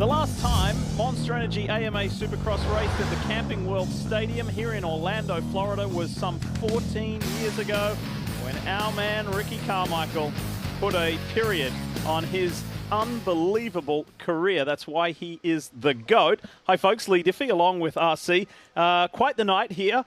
The last time Monster Energy AMA Supercross raced at the Camping World Stadium here in Orlando, Florida was some 14 years ago when our man Ricky Carmichael put a period on his unbelievable career. That's why he is the GOAT. Hi folks, Lee Diffie along with RC. Quite the night here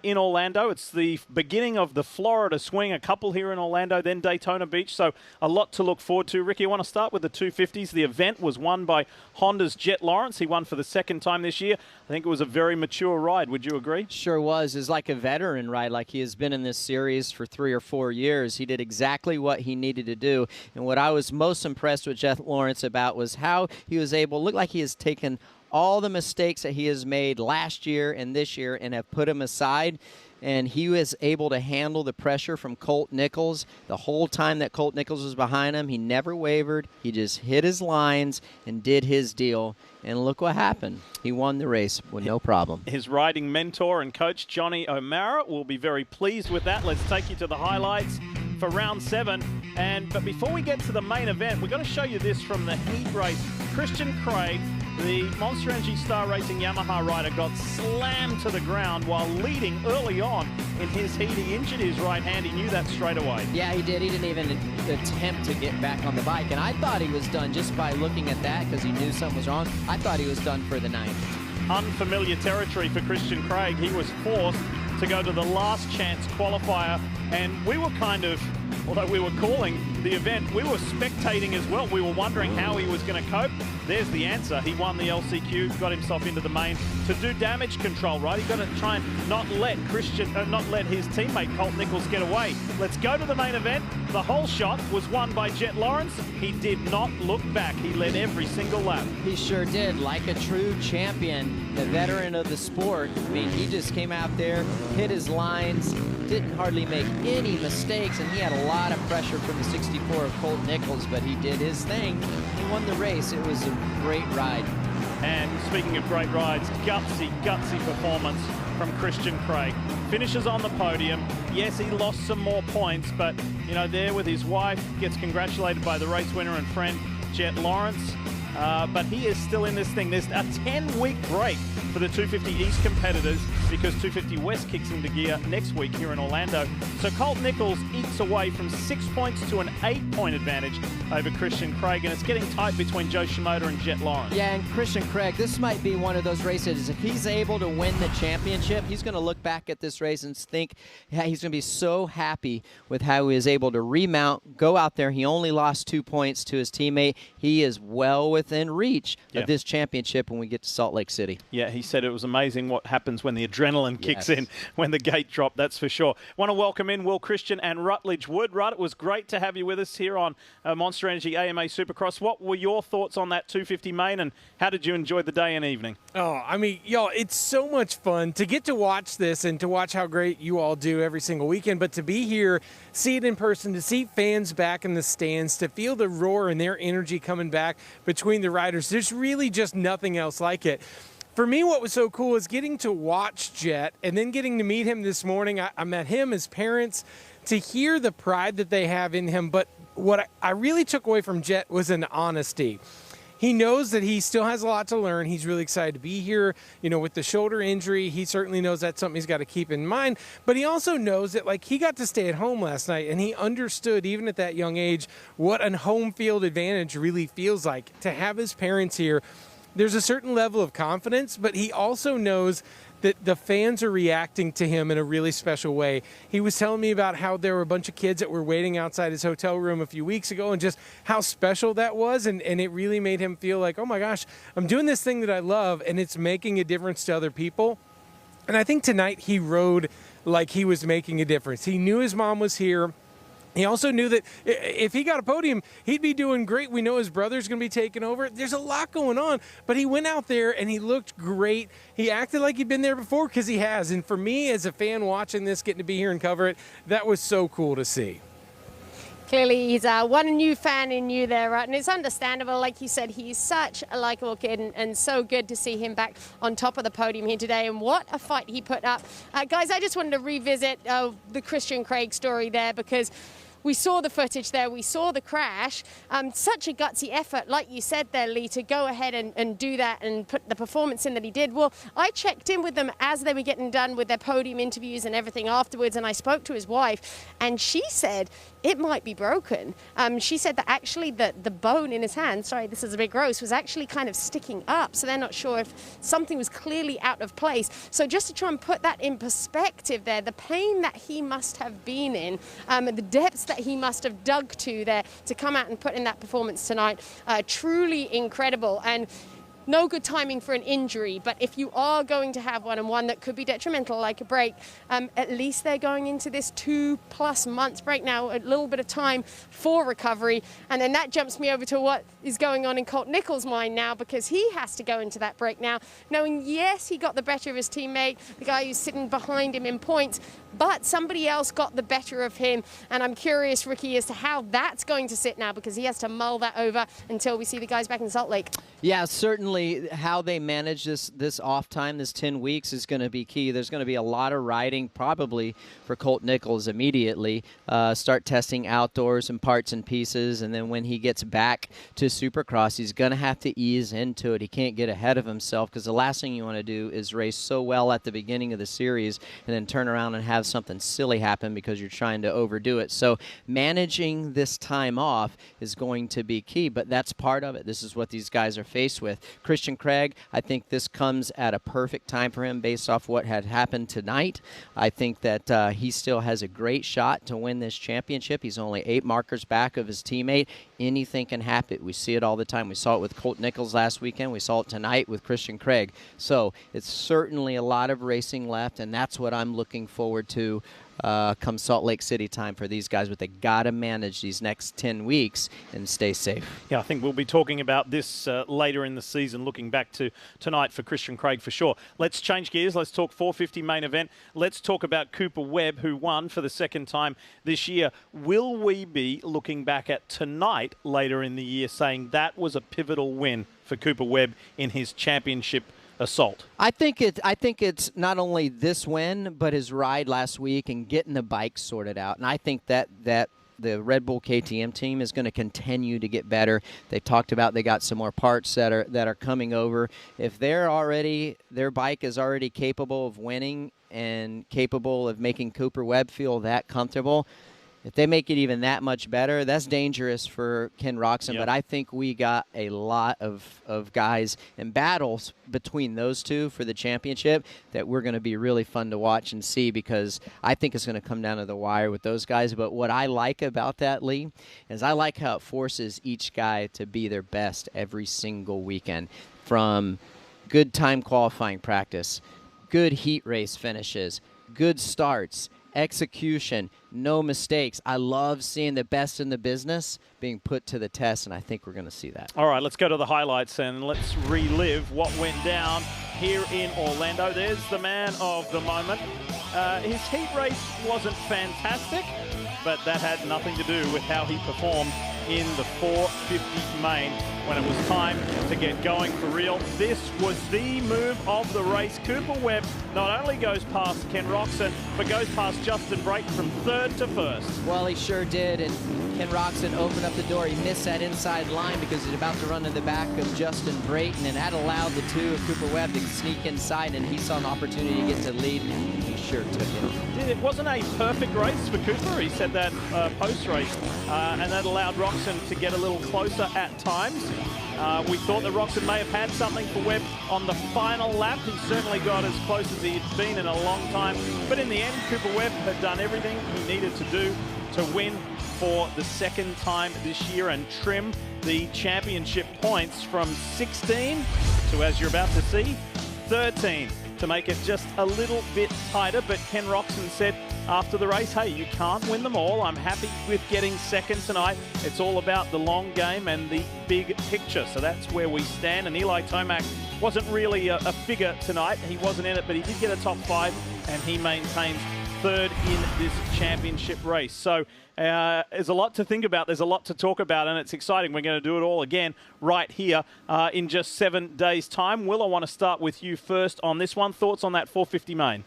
in Orlando. It's the beginning of the Florida swing. A couple here in Orlando, then Daytona Beach. So a lot to look forward to. Ricky, I want to start with the 250s. The event was won by Honda's Jet Lawrence. He won for the second time this year. I think it was a very mature ride. Would you agree? Sure was. It's like a veteran ride, like he has been in this series for 3 or 4 years. He did exactly what he needed to do. And what I was most impressed with Jet Lawrence about was how he was able, look like he has taken all the mistakes that he has made last year and this year and have put them aside. And he was able to handle the pressure from Colt Nichols the whole time that Colt Nichols was behind him. He never wavered. He just hit his lines and did his deal. And look what happened. He won the race with no problem. His riding mentor and coach, Johnny O'Mara, will be very pleased with that. Let's take you to the highlights for round 7. But before we get to the main event, we're going to show you this from the heat race. Christian Craig, the Monster Energy Star Racing Yamaha rider, got slammed to the ground while leading early on in his heat. He injured his right hand. He knew that straight away. Yeah, he did. He didn't even attempt to get back on the bike. And I thought he was done just by looking at that because he knew something was wrong. I thought he was done for the night. Unfamiliar territory for Christian Craig. He was forced to go to the last chance qualifier. And we were kind of, although we were calling the event, we were spectating as well. We were wondering how he was going to cope. There's the answer. He won the LCQ, got himself into the main to do damage control, right? He got to try and not let his teammate Colt Nichols get away. Let's go to the main event. The whole shot was won by Jet Lawrence. He did not look back. He led every single lap. He sure did, like a true champion, the veteran of the sport. I mean, he just came out there, hit his lines, didn't hardly make any mistakes, and he had a lot of pressure from the 64 of Colt Nichols, but he did his thing. He won the race. It was a great ride. And speaking of great rides, gutsy performance from Christian Craig. Finishes on the podium. Yes, he lost some more points, but, you know, there with his wife, gets congratulated by the race winner and friend, Jet Lawrence. But he is still in this thing. There's a 10-week break for the 250 East competitors because 250 West kicks into gear next week here in Orlando. So Colt Nichols ekes away from 6 points to an 8-point advantage over Christian Craig, and it's getting tight between Joe Shimoda and Jet Lawrence. Yeah, and Christian Craig, this might be one of those races. If he's able to win the championship, he's going to look back at this race and think he's going to be so happy with how he was able to remount, go out there. He only lost 2 points to his teammate. He is well within reach of this championship when we get to Salt Lake City. Yeah, he said it was amazing what happens when the adrenaline kicks in, when the gate dropped, that's for sure. Want to welcome in Christien and Rutledge Wood. Rut, it was great to have you with us here on Monster Energy AMA Supercross. What were your thoughts on that 250 main, and how did you enjoy the day and evening? Oh, I mean, y'all, it's so much fun to get to watch this and to watch how great you all do every single weekend, but to be here, see it in person, to see fans back in the stands, to feel the roar and their energy coming back between the riders. There's really just nothing else like it. For me, what was so cool is getting to watch Jet and then getting to meet him this morning. I met him, his parents, to hear the pride that they have in him. But what I really took away from Jet was an honesty. He knows that he still has a lot to learn. He's really excited to be here. You know, with the shoulder injury, he certainly knows that's something he's got to keep in mind. But he also knows that, like, he got to stay at home last night, and he understood, even at that young age, what a home field advantage really feels like. To have his parents here, there's a certain level of confidence, but he also knows that the fans are reacting to him in a really special way. He was telling me about how there were a bunch of kids that were waiting outside his hotel room a few weeks ago and just how special that was, and it really made him feel like, oh my gosh, I'm doing this thing that I love and it's making a difference to other people. And I think tonight he rode like he was making a difference. He knew his mom was here. He also knew that if he got a podium, he'd be doing great. We know his brother's going to be taking over. There's a lot going on, but he went out there and he looked great. He acted like he'd been there before because he has. And for me, as a fan watching this, getting to be here and cover it, that was so cool to see. Clearly, he's one new fan in you there, right? And it's understandable. Like you said, he's such a likable kid, and so good to see him back on top of the podium here today. And what a fight he put up. Guys, I just wanted to revisit the Christian Craig story there, because we saw the footage there, we saw the crash. Such a gutsy effort, like you said there, Lee, to go ahead and do that and put the performance in that he did. Well, I checked in with them as they were getting done with their podium interviews and everything afterwards, and I spoke to his wife, and she said it might be broken. She said that actually the bone in his hand, sorry, this is a bit gross, was actually kind of sticking up, so they're not sure if something was clearly out of place. So just to try and put that in perspective there, the pain that he must have been in, the depths that he must have dug to there to come out and put in that performance tonight, truly incredible. And no good timing for an injury, but if you are going to have one, and one that could be detrimental like a break, at least they're going into this 2+ months break now, a little bit of time for recovery. And then that jumps me over to what is going on in Colt Nichols' mind now, because he has to go into that break now, knowing, yes, he got the better of his teammate, the guy who's sitting behind him in points, but somebody else got the better of him. And I'm curious, Ricky, as to how that's going to sit now, because he has to mull that over until we see the guys back in Salt Lake. Yeah, certainly how they manage this off time, this 10 weeks, is going to be key. There's going to be a lot of riding probably for Colt Nichols immediately. Start testing outdoors and parts and pieces, and then when he gets back to Supercross, he's going to have to ease into it. He can't get ahead of himself, because the last thing you want to do is race so well at the beginning of the series and then turn around and have something silly happen because you're trying to overdo it. So managing this time off is going to be key, but that's part of it. This is what these guys are faced with. Christian Craig, I think this comes at a perfect time for him based off what had happened tonight. I think that he still has a great shot to win this championship. He's only 8 markers back of his teammate. Anything can happen. We see it all the time. We saw it with Colt Nichols last weekend. We saw it tonight with Christian Craig. So it's certainly a lot of racing left, and that's what I'm looking forward to come Salt Lake City time for these guys, but they got to manage these next 10 weeks and stay safe. Yeah, I think we'll be talking about this later in the season, looking back to tonight for Christian Craig for sure. Let's change gears. Let's talk 450 main event. Let's talk about Cooper Webb, who won for the second time this year. Will we be looking back at tonight later in the year saying that was a pivotal win for Cooper Webb in his championship assault? I think it's not only this win, but his ride last week and getting the bike sorted out. And I think that the Red Bull KTM team is going to continue to get better. They talked about they got some more parts that are coming over. If their bike is already capable of winning and capable of making Cooper Webb feel that comfortable, if they make it even that much better, that's dangerous for Ken Roczen. Yep. But I think we got a lot of guys in battles between those two for the championship that we're going to be really fun to watch and see, because I think it's going to come down to the wire with those guys. But what I like about that, Lee, is I like how it forces each guy to be their best every single weekend, from good time qualifying practice, good heat race finishes, good starts, execution, no mistakes. I love seeing the best in the business being put to the test, and I think we're going to see that. All right, let's go to the highlights and let's relive what went down here in Orlando. There's the man of the moment. His heat race wasn't fantastic, but that had nothing to do with how he performed in the 450 main when it was time to get going for real. This was the move of the race. Cooper Webb not only goes past Ken Roczen, but goes past Justin Brayton from 3rd to 1st. Well, he sure did, and Ken Roczen opened up the door. He missed that inside line because he's about to run to the back of Justin Brayton, and that allowed the two of Cooper Webb to sneak inside, and he saw an opportunity to get to the lead, and he sure took it. It wasn't a perfect race for Cooper. He said that post-race, and that allowed Roczen to get a little closer at times. We thought that Roczen may have had something for Webb on the final lap. He certainly got as close as he had been in a long time. But in the end, Cooper Webb had done everything he needed to do to win for the second time this year and trim the championship points from 16 to, as you're about to see, 13, to make it just a little bit tighter. But Ken Roczen said after the race, hey, you can't win them all. I'm happy with getting second tonight. It's all about the long game and the big picture. So that's where we stand. And Eli Tomac wasn't really a figure tonight. He wasn't in it, but he did get a top 5, and he maintains 3rd in this championship race. So there's a lot to think about. There's a lot to talk about, and it's exciting. We're going to do it all again right here in just 7 days' time. Will, I want to start with you first on this one. Thoughts on that 450 main?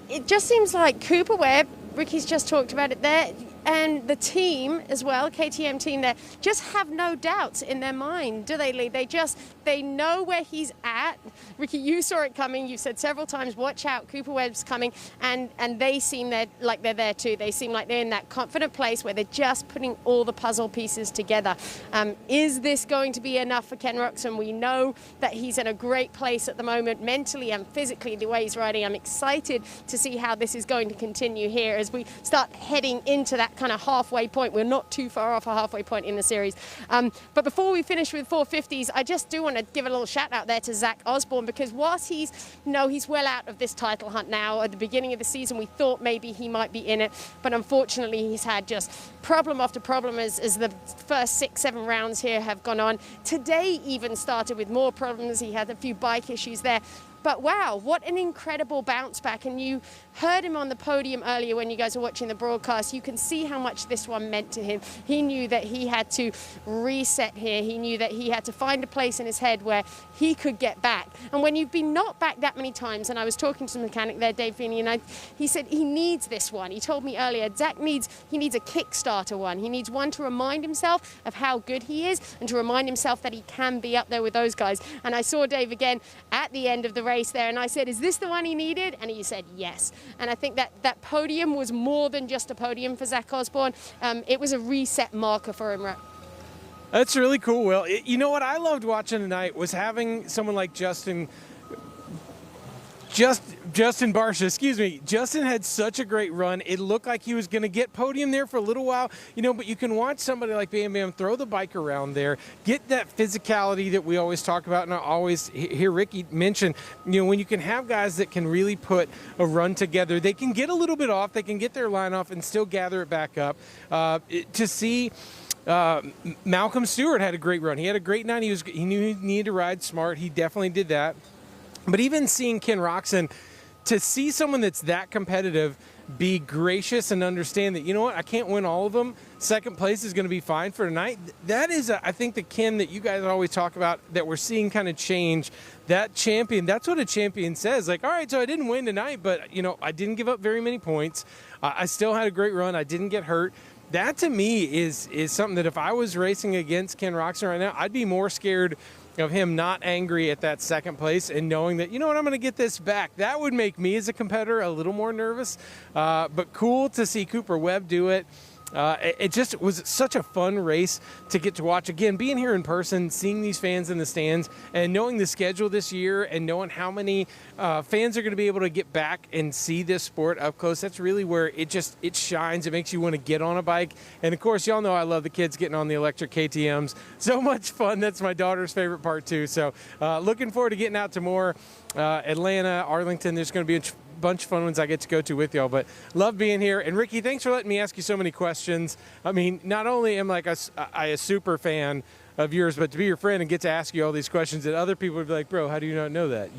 It just seems like Cooper Webb, Ricky's just talked about it there, And the team as well, KTM team there, just have no doubts in their mind, do they, Lee? They know where he's at. Ricky, you saw it coming. You said several times, watch out, Cooper Webb's coming. And they seem like they're there too. They seem like they're in that confident place where they're just putting all the puzzle pieces together. Is this going to be enough for Ken Roczen? We know that he's in a great place at the moment, mentally and physically, the way he's riding. I'm excited to see how this is going to continue here as we start heading into that kind of halfway point. We're not too far off a halfway point in the series. But before we finish with 450s, I just do want to give a little shout out there to Zach Osborne, because whilst he's well out of this title hunt now, at the beginning of the season we thought maybe he might be in it, but unfortunately he's had just problem after problem as the first 6-7 rounds here have gone on. Today even started with more problems. He had a few bike issues there. But wow, what an incredible bounce back. And you heard him on the podium earlier when you guys were watching the broadcast. You can see how much this one meant to him. He knew that he had to reset here. He knew that he had to find a place in his head where he could get back. And when you've been knocked back that many times, and I was talking to the mechanic there, Dave Feeney, and he said he needs this one. He told me earlier, Zach needs a Kickstarter one. He needs one to remind himself of how good he is and to remind himself that he can be up there with those guys. And I saw Dave again at the end of the race there, and I said, is this the one he needed? And he said yes. And I think that podium was more than just a podium for Zach Osborne. It was a reset marker for him. That's really cool, Will. You know what I loved watching tonight was having someone like Justin Barcia, excuse me. Justin had such a great run. It looked like he was going to get podium there for a little while, but you can watch somebody like Bam Bam throw the bike around there, get that physicality that we always talk about, and I always hear Ricky mention, when you can have guys that can really put a run together, they can get a little bit off, they can get their line off and still gather it back up. To see Malcolm Stewart had a great run. He had a great night. He knew he needed to ride smart. He definitely did that. But even seeing Ken Roczen, to see someone that's that competitive be gracious and understand that, you know what, I can't win all of them. Second place is going to be fine for tonight. That is, I think, the Ken that you guys always talk about that we're seeing kind of change. That champion, that's what a champion says. Like, all right, so I didn't win tonight, but, I didn't give up very many points. I still had a great run. I didn't get hurt. That, to me, is something that if I was racing against Ken Roczen right now, I'd be more scared of him not angry at that second place and knowing that, I'm going to get this back. That would make me as a competitor a little more nervous. But cool to see Cooper Webb do it. It just was such a fun race to get to watch. Again, being here in person, seeing these fans in the stands, and knowing the schedule this year and knowing how many fans are going to be able to get back and see this sport up close, that's really where it shines. It makes you want to get on a bike. And, of course, y'all know I love the kids getting on the electric KTMs. So much fun. That's my daughter's favorite part, too. So looking forward to getting out to more Atlanta, Arlington. There's going to be a bunch of fun ones I get to go to with y'all, but love being here. And Ricky, thanks for letting me ask you so many questions. I mean, not only am I a super fan of yours, but to be your friend and get to ask you all these questions that other people would be like, bro, how do you not know that?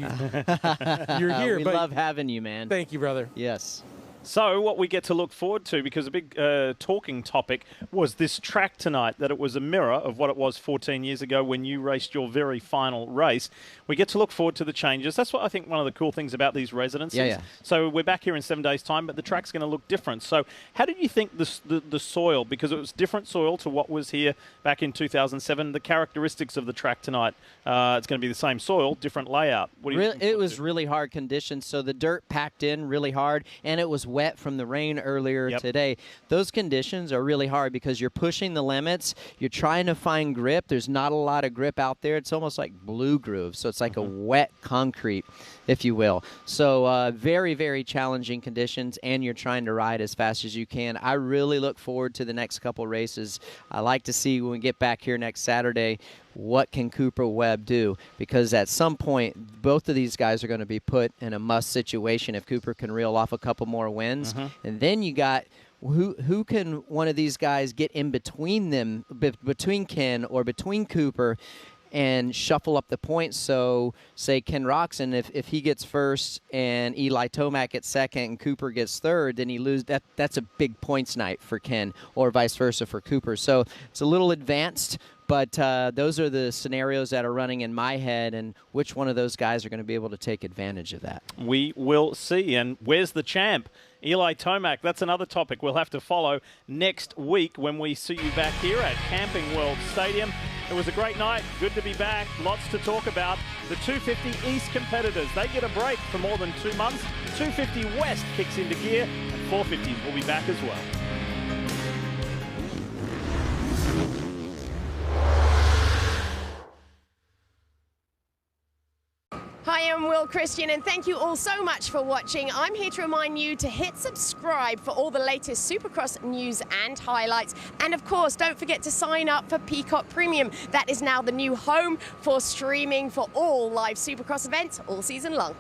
You're here. We love having you, man. Thank you, brother. Yes. So what we get to look forward to, because a big talking topic was this track tonight, that it was a mirror of what it was 14 years ago when you raced your very final race. We get to look forward to the changes. That's what I think one of the cool things about these residencies. Yeah. So we're back here in 7 days' time, but the track's going to look different. So how did you think the soil, because it was different soil to what was here back in 2007, the characteristics of the track tonight? It's going to be the same soil, different layout. What do you think? It was really hard conditions, so the dirt packed in really hard, and it was wet from the rain earlier today. Those conditions are really hard because you're pushing the limits. You're trying to find grip. There's not a lot of grip out there. It's almost like blue groove, so it's like a wet concrete, if you will. So very, very challenging conditions, and you're trying to ride as fast as you can. I really look forward to the next couple races. I like to see when we get back here next Saturday, what can Cooper Webb do? Because at some point, both of these guys are going to be put in a must situation if Cooper can reel off a couple more wins. And then you got who can one of these guys get in between them, between Ken or between Cooper, and shuffle up the points. So say Ken Roczen, if he gets first and Eli Tomac gets second and Cooper gets third, then he loses. That's a big points night for Ken, or vice versa for Cooper. So it's a little advanced, but those are the scenarios that are running in my head, and which one of those guys are going to be able to take advantage of that. We will see. And where's the champ? Eli Tomac, that's another topic we'll have to follow next week when we see you back here at Camping World Stadium. It was a great night. Good to be back. Lots to talk about. The 250 East competitors, they get a break for more than 2 months. 250 West kicks into gear, and 450s will be back as well. Hi, I'm Christien, and thank you all so much for watching. I'm here to remind you to hit subscribe for all the latest Supercross news and highlights. And of course, don't forget to sign up for Peacock Premium. That is now the new home for streaming for all live Supercross events all season long.